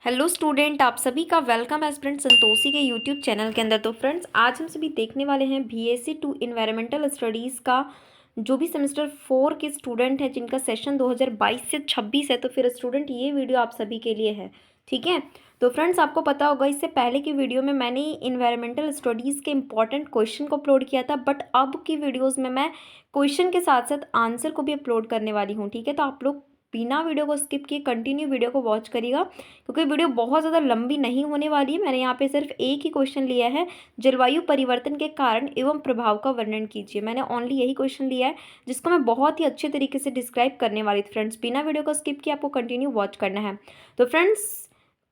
Hello student, आप सभी का वेलकम एस्पिरेंट संतोषी के यूट्यूब चैनल के अंदर। तो फ्रेंड्स, आज हम सभी देखने वाले हैं बीएससी टू इन्वायरमेंटल स्टडीज़ का जो भी सेमेस्टर 4 के स्टूडेंट हैं जिनका सेशन 2022 से 26 है। तो फिर स्टूडेंट, ये वीडियो आप सभी के लिए है, ठीक है। तो फ्रेंड्स, आपको पता होगा इससे पहले की वीडियो में मैंने इन्वायरमेंटल स्टडीज़ के इंपॉर्टेंट क्वेश्चन को अपलोड किया था, बट अब की वीडियोज़ में मैं क्वेश्चन के साथ साथ आंसर को भी अपलोड करने वाली हूँ, ठीक है। तो आप लोग बिना वीडियो को स्किप किए कंटिन्यू वीडियो को वॉच करिएगा, क्योंकि वीडियो बहुत ज़्यादा लंबी नहीं होने वाली है। मैंने यहाँ पे सिर्फ एक ही क्वेश्चन लिया है, जलवायु परिवर्तन के कारण एवं प्रभाव का वर्णन कीजिए। मैंने ओनली यही क्वेश्चन लिया है जिसको मैं बहुत ही अच्छे तरीके से डिस्क्राइब करने वाली थी। फ्रेंड्स, बिना वीडियो को स्किप किए आपको कंटिन्यू वॉच करना है। तो फ्रेंड्स,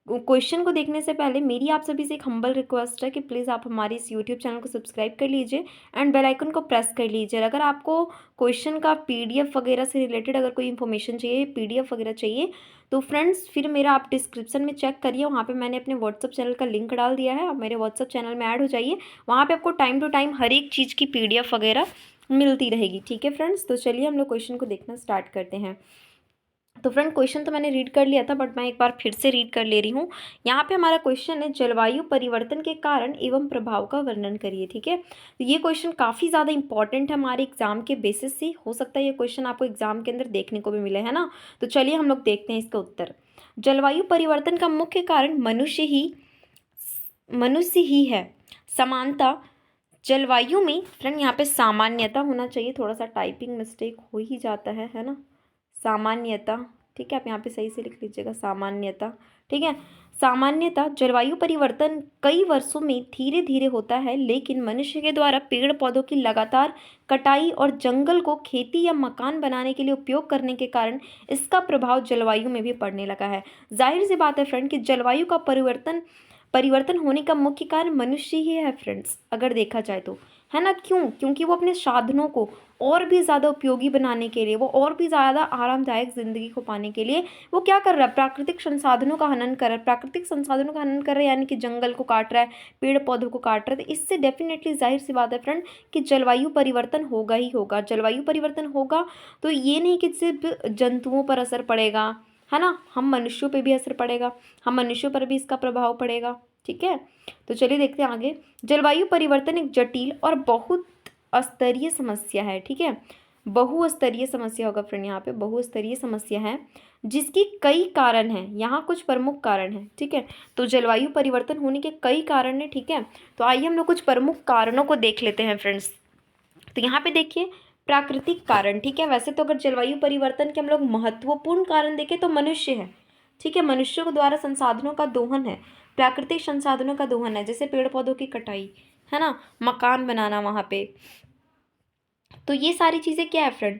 क्वेश्चन को देखने से पहले मेरी आप सभी से एक हम्बल रिक्वेस्ट है कि प्लीज़ आप हमारे इस यूट्यूब चैनल को सब्सक्राइब कर लीजिए एंड बेल आइकन को प्रेस कर लीजिए। अगर आपको क्वेश्चन का पीडीएफ वगैरह से रिलेटेड अगर कोई इन्फॉर्मेशन चाहिए, पीडीएफ वगैरह चाहिए, तो फ्रेंड्स फिर मेरा आप डिस्क्रिप्शन में चेक करिए, वहाँ पे मैंने अपने व्हाट्सअप चैनल का लिंक डाल दिया है। आप मेरे व्हाट्सअप चैनल में ऐड हो जाइए, वहाँ पे आपको टाइम टू टाइम हर एक चीज़ की पीडीएफ वगैरह मिलती रहेगी, ठीक है फ्रेंड्स। तो चलिए हम लोग क्वेश्चन को देखना स्टार्ट करते हैं। तो फ्रेंड, क्वेश्चन तो मैंने रीड कर लिया था, बट मैं एक बार फिर से रीड कर ले रही हूँ। यहाँ पे हमारा क्वेश्चन है, जलवायु परिवर्तन के कारण एवं प्रभाव का वर्णन करिए, ठीक है। तो ये क्वेश्चन काफ़ी ज़्यादा इंपॉर्टेंट है हमारे एग्जाम के बेसिस से। हो सकता है ये क्वेश्चन आपको एग्जाम के अंदर देखने को भी मिले, है ना। तो चलिए हम लोग देखते हैं इसका उत्तर। जलवायु परिवर्तन का मुख्य कारण मनुष्य ही है। समानता जलवायु में, फ्रेंड यहाँ पे सामान्यता होना चाहिए, थोड़ा सा टाइपिंग मिस्टेक हो ही जाता है ना। सामान्यता, ठीक है, आप यहाँ पे सही से लिख लीजिएगा, सामान्यता, ठीक है। सामान्यता जलवायु परिवर्तन कई वर्षों में धीरे धीरे होता है, लेकिन मनुष्य के द्वारा पेड़ पौधों की लगातार कटाई और जंगल को खेती या मकान बनाने के लिए उपयोग करने के कारण इसका प्रभाव जलवायु में भी पड़ने लगा है। जाहिर सी बात है फ्रेंड कि जलवायु का परिवर्तन होने का मुख्य कारण मनुष्य ही है फ्रेंड्स, अगर देखा जाए तो, है ना। क्यों? क्योंकि वो अपने साधनों को और भी ज़्यादा उपयोगी बनाने के लिए, वो और भी ज़्यादा आरामदायक ज़िंदगी को पाने के लिए वो क्या कर रहा है, प्राकृतिक संसाधनों का हनन कर रहा है। प्राकृतिक संसाधनों का हनन कर रहा है यानी कि जंगल को काट रहा है, पेड़ पौधों को काट रहा है। तो इससे डेफिनेटली जाहिर सी बात है फ्रेंड कि जलवायु परिवर्तन होगा ही होगा। जलवायु परिवर्तन होगा तो ये नहीं कि सिर्फ जंतुओं पर असर पड़ेगा, है ना, हम मनुष्यों पर भी असर पड़ेगा, हम मनुष्यों पर भी इसका प्रभाव पड़ेगा, ठीक है। तो चलिए देखते हैं आगे। जलवायु परिवर्तन एक जटिल और बहुत स्तरीय समस्या है, ठीक है। बहुस्तरीय समस्या होगा फ्रेंड, यहाँ पे बहुस्तरीय समस्या है जिसकी कई कारण हैं। यहाँ कुछ प्रमुख कारण हैं, ठीक है। तो जलवायु परिवर्तन होने के कई कारण हैं, ठीक है। तो आइए हम लोग कुछ प्रमुख कारणों को देख लेते हैं फ्रेंड्स। तो यहाँ पे देखिए, प्राकृतिक कारण, ठीक है। वैसे तो अगर जलवायु परिवर्तन के हम लोग महत्वपूर्ण कारण देखें तो मनुष्य है, ठीक है। मनुष्यों के द्वारा संसाधनों का दोहन है, प्राकृतिक संसाधनों का दोहन है, जैसे पेड़ पौधों की कटाई, है ना, मकान बनाना वहाँ पे। तो ये सारी चीज़ें क्या है फ्रेंड,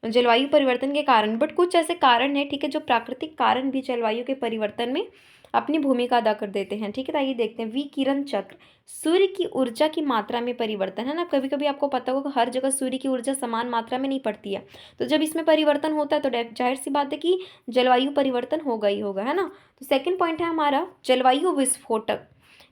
जलवायु परिवर्तन के कारण। बट कुछ ऐसे कारण हैं, ठीक है, जो प्राकृतिक कारण भी जलवायु के परिवर्तन में अपनी भूमिका अदा कर देते हैं, ठीक है। तो आइए देखते हैं। विकिरण चक्र, सूर्य की ऊर्जा की मात्रा में परिवर्तन, है ना। कभी कभी आपको पता होगा हर जगह सूर्य की ऊर्जा समान मात्रा में नहीं पड़ती है, तो जब इसमें परिवर्तन होता है तो जाहिर सी बात है कि जलवायु परिवर्तन होगा ही होगा, है ना। तो सेकेंड पॉइंट है हमारा जलवायु विस्फोटक,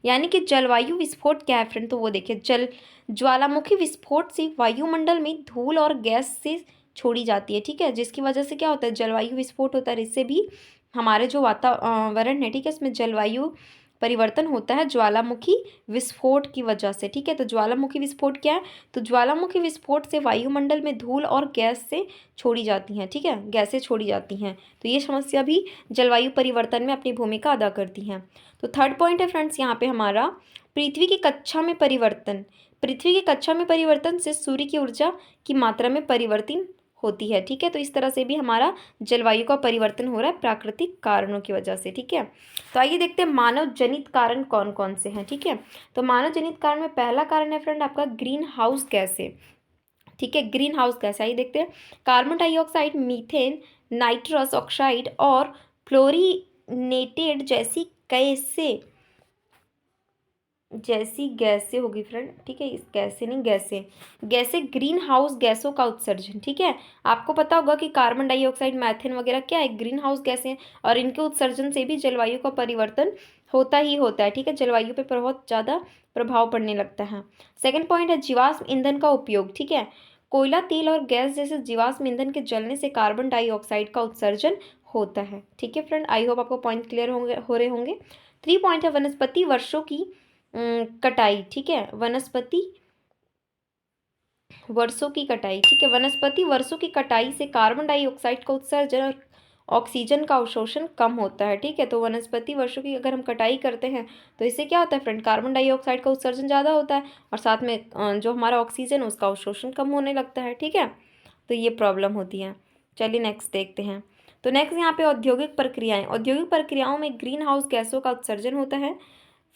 यानी कि जलवायु विस्फोट क्या है फ्रेंड, तो वो देखिए, ज्वालामुखी विस्फोट से वायुमंडल में धूल और गैस से छोड़ी जाती है, ठीक है, जिसकी वजह से क्या होता है, जलवायु विस्फोट होता है। इससे भी हमारे जो वातावरण है, ठीक है, इसमें जलवायु परिवर्तन होता है ज्वालामुखी विस्फोट की वजह से, ठीक है। तो ज्वालामुखी विस्फोट क्या है, तो ज्वालामुखी विस्फोट से वायुमंडल में धूल और गैस से छोड़ी जाती हैं, ठीक है, गैसें छोड़ी जाती हैं। तो ये समस्या भी जलवायु परिवर्तन में अपनी भूमिका अदा करती हैं। तो थर्ड पॉइंट है फ्रेंड्स यहाँ पे हमारा, पृथ्वी की कक्षा में परिवर्तन। पृथ्वी की कक्षा में परिवर्तन से सूर्य की ऊर्जा की मात्रा में परिवर्तन होती है, ठीक है। तो इस तरह से भी हमारा जलवायु का परिवर्तन हो रहा है प्राकृतिक कारणों की वजह से, ठीक है। तो आइए देखते हैं मानव जनित कारण कौन कौन से हैं, ठीक है। तो मानव जनित कारण में पहला कारण है फ्रेंड आपका ग्रीन हाउस गैसें, ठीक है, ग्रीन हाउस गैस। आइए देखते हैं। Carbon dioxide, methane, nitrous oxide और फ्लोरिनेटेड जैसी गैसें होगी फ्रेंड, ठीक है। इस गैसें नहीं, गैसें ग्रीन हाउस गैसों का उत्सर्जन, ठीक है। आपको पता होगा कि कार्बन डाइऑक्साइड, मैथेन वगैरह क्या है, ग्रीन हाउस गैसें, और इनके उत्सर्जन से भी जलवायु का परिवर्तन होता ही होता है, ठीक है। जलवायु पे बहुत ज़्यादा प्रभाव पड़ने लगता है। सेकेंड पॉइंट है जीवाश्म ईंधन का उपयोग, ठीक है। कोयला, तेल और गैस जैसे जीवाश्म ईंधन के जलने से कार्बन डाइऑक्साइड का उत्सर्जन होता है। ठीक है फ्रेंड, आई होप आपको पॉइंट क्लियर हो रहे होंगे। 3 पॉइंट है वनस्पति वर्षों की कटाई। ठीक है, वनस्पति वर्षों की कटाई। ठीक है, वनस्पति वर्षों की कटाई से कार्बन डाइऑक्साइड का उत्सर्जन और ऑक्सीजन का अवशोषण कम होता है। ठीक है, तो वनस्पति वर्षों की अगर हम कटाई करते हैं तो इससे क्या होता है फ्रेंड, कार्बन डाइऑक्साइड का उत्सर्जन ज़्यादा होता है और साथ में जो हमारा ऑक्सीजन है उसका अवशोषण कम होने लगता है। ठीक है, तो ये प्रॉब्लम होती है। चलिए नेक्स्ट देखते हैं। तो नेक्स्ट यहाँ पे औद्योगिक प्रक्रियाएं। औद्योगिक प्रक्रियाओं में ग्रीन हाउस गैसों का उत्सर्जन होता है।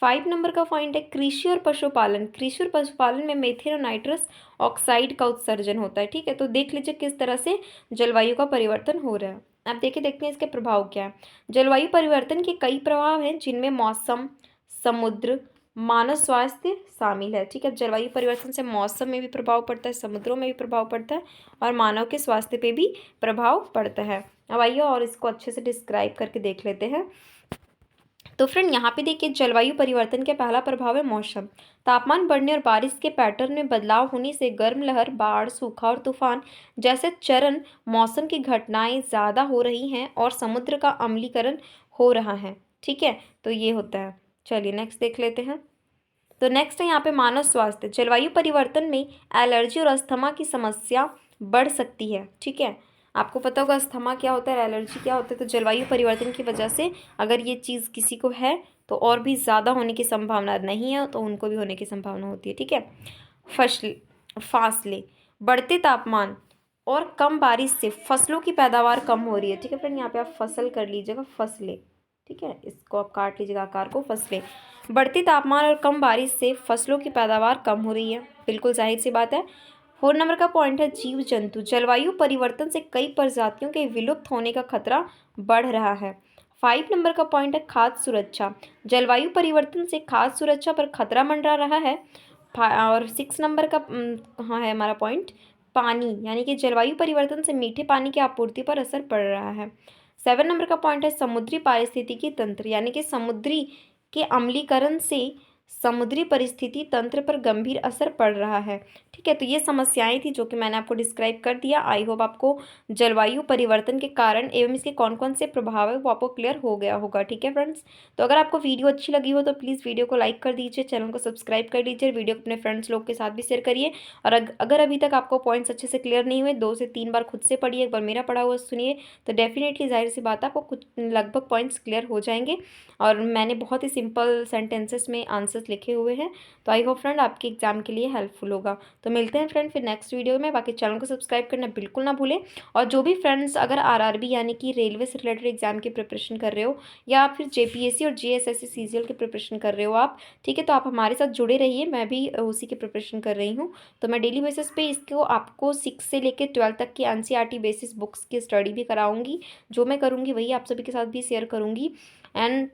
5 नंबर का पॉइंट है कृषि और पशुपालन। कृषि और पशुपालन में मेथेन और नाइट्रस ऑक्साइड का उत्सर्जन होता है। ठीक है, तो देख लीजिए किस तरह से जलवायु का परिवर्तन हो रहा है। अब देखते हैं इसके प्रभाव क्या है। जलवायु परिवर्तन के कई प्रभाव हैं जिनमें मौसम, समुद्र, मानव स्वास्थ्य शामिल है। ठीक है, जलवायु परिवर्तन से मौसम में भी प्रभाव पड़ता है, समुद्रों में भी प्रभाव पड़ता है और मानव के स्वास्थ्य पे भी प्रभाव पड़ता है। अब आइए और इसको अच्छे से डिस्क्राइब करके देख लेते हैं। तो फ्रेंड यहाँ पे देखिए जलवायु परिवर्तन का पहला प्रभाव है मौसम। तापमान बढ़ने और बारिश के पैटर्न में बदलाव होने से गर्म लहर, बाढ़, सूखा और तूफान जैसे चरम मौसम की घटनाएं ज़्यादा हो रही हैं और समुद्र का अम्लीकरण हो रहा है। ठीक है, तो ये होता है। चलिए नेक्स्ट देख लेते हैं। तो नेक्स्ट है यहाँ पे मानव स्वास्थ्य। जलवायु परिवर्तन में एलर्जी और अस्थमा की समस्या बढ़ सकती है। ठीक है, आपको पता होगा अस्थमा क्या होता है, एलर्जी क्या होता है। तो जलवायु परिवर्तन की वजह से अगर ये चीज़ किसी को है तो और भी ज़्यादा होने की संभावना नहीं है तो उनको भी होने की संभावना होती है। ठीक है, फासले, बढ़ते तापमान और कम बारिश से फसलों की पैदावार कम हो रही है। ठीक है फ्रेंड, यहाँ पे आप फसल कर लीजिएगा, फसलें। ठीक है, इसको आप काट लीजिएगा आकार को, फसलें। बढ़ती तापमान और कम बारिश से फसलों की पैदावार कम हो रही है, बिल्कुल जाहिर सी बात है। 4 नंबर का पॉइंट है जीव जंतु। जलवायु परिवर्तन से कई प्रजातियों के विलुप्त होने का खतरा बढ़ रहा है। 5 नंबर का पॉइंट है खाद्य सुरक्षा। जलवायु परिवर्तन से खाद्य सुरक्षा पर खतरा मंडरा रहा है। और 6 नंबर का हाँ है हमारा पॉइंट, पानी, यानी कि जलवायु परिवर्तन से मीठे पानी की आपूर्ति पर असर पड़ रहा है। 7 नंबर का पॉइंट है समुद्री पारिस्थितिकी तंत्र, यानी कि समुद्री के अम्लीकरण से समुद्री परिस्थिति तंत्र पर गंभीर असर पड़ रहा है। ठीक है, तो ये समस्याएं थी जो कि मैंने आपको डिस्क्राइब कर दिया। आई होप आपको जलवायु परिवर्तन के कारण एवं इसके कौन कौन से प्रभाव है वो आपको क्लियर हो गया होगा। ठीक है फ्रेंड्स, तो अगर आपको वीडियो अच्छी लगी हो तो प्लीज़ वीडियो को लाइक कर दीजिए, चैनल को सब्सक्राइब कर लीजिए, वीडियो को अपने फ्रेंड्स लोग के साथ भी शेयर करिए। और अगर अभी तक आपको पॉइंट्स अच्छे से क्लियर नहीं हुए, 2 से 3 बार खुद से पढ़िए, एक बार मेरा पढ़ा हुआ सुनिए, तो डेफिनेटली जाहिर सी बात है आपको कुछ लगभग पॉइंट्स क्लियर हो जाएंगे। और मैंने बहुत ही सिंपल सेंटेंसेस में आंसर्स लिखे हुए हैं, तो आई होप फ्रेंड आपके एग्जाम के लिए हेल्पफुल होगा। तो मिलते हैं फ्रेंड फिर नेक्स्ट वीडियो में। बाकी चैनल को सब्सक्राइब करना बिल्कुल ना भूलें। और जो भी फ्रेंड्स अगर आरआरबी यानी कि रेलवे से रिलेटेड एग्जाम की प्रिपरेशन कर रहे हो या फिर जेपीएससी और जीएसएससी सीजीएल की प्रिपरेशन कर रहे हो आप, ठीक है, तो आप हमारे साथ जुड़े रहिए। मैं भी उसी की प्रिपरेशन कर रही हूँ, तो मैं डेली बेसिस पे इसको आपको 6 से लेकर 12 तक की एनसीईआरटी बेसिस बुक्स की स्टडी भी कराऊंगी। जो मैं करूँगी वही आप सभी के साथ भी शेयर करूँगी। एंड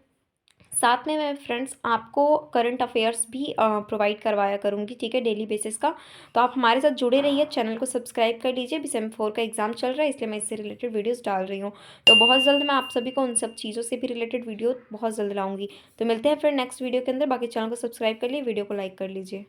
साथ में मैं फ्रेंड्स आपको करंट अफेयर्स भी प्रोवाइड करवाया करूँगी। ठीक है, डेली बेसिस का। तो आप हमारे साथ जुड़े रहिए, चैनल को सब्सक्राइब कर लीजिए। अभी सेम 4 का एग्जाम चल रहा है इसलिए मैं इससे रिलेटेड वीडियोस डाल रही हूँ। तो बहुत जल्द मैं आप सभी को उन सब चीज़ों से भी रिलेटेड वीडियो बहुत जल्द लाऊंगी। तो मिलते हैं फिर नेक्स्ट वीडियो के अंदर। बाकी चैनल को सब्सक्राइब कर लिए, वीडियो को लाइक कर लीजिए।